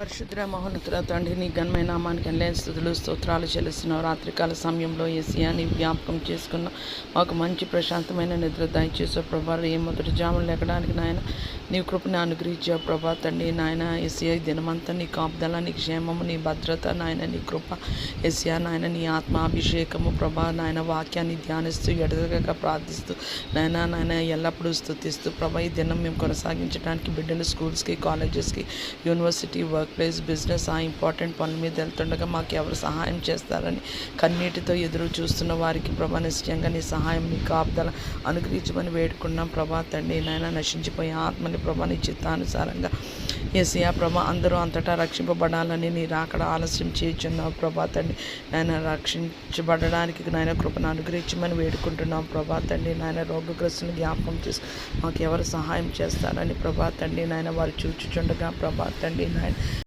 పరిశుద్ధ మహోన్నతుల తండ్రి నీ ఘనమైన నామానికి ఎనలేని స్తుతులు స్తోత్రాలు చెల్లిస్తున్నావు. రాత్రికాల సమయంలో యేసయ్యా నీ జ్ఞాపకం చేసుకున్న మాకు మంచి ప్రశాంతమైన నిద్ర దయచేసే ప్రభా. ఏ మొదటి జాములు లేకడానికి నాయన నీ కృపని అనుగ్రహించావు ప్రభా తండ్రి. నాయన యేసయ్యా ఈ దినమంతా నీ కాపుదల, నీ క్షేమము, నీ భద్రత నాయన, నీ కృప యేసయ్యా నాయన, నీ ఆత్మాభిషేకము ప్రభా నాయన, వాక్యాన్ని ధ్యానిస్తూ ఎడతెగక ప్రార్థిస్తూ నాయన ఎల్లప్పుడూ స్తుతిస్తూ ప్రభా ఈ దినం మేము కొనసాగించడానికి బిడ్డలు స్కూల్స్కి, కాలేజెస్కి, యూనివర్సిటీ, వర్క్ ప్లేస్, బిజినెస్ ఆ ఇంపార్టెంట్ పనుల మీద వెళ్తుండగా మాకు ఎవరు సహాయం చేస్తారని కన్నీటితో ఎదురు చూస్తున్న వారికి ప్రభా నిశ్చయంగా నీ సహాయం, నీ కాపుదల అనుగ్రహించమని వేడుకున్నాం ప్రభా తండ్రి. నాయన నశించిపోయే ఆత్మని ప్రభా నీ చిత్తానుసారంగా యేసయ్యా ప్రభా అందరూ అంతటా రక్షింపబడాలని నీ రాకడ ఆలస్యం చేయుచున్నావు ప్రభా తండ్రి. నాయన రక్షించబడడానికి నాయన కృపను అనుగ్రహించమని వేడుకుంటున్నాం ప్రభా తండ్రి. నాయన రోగగ్రస్తుని జ్ఞాపకం చేసి మాకు ఎవరు సహాయం చేస్తారని ప్రభా తండ్రి. నాయన వారు చూచుచుండగా ప్రభా తండ్రి నాయన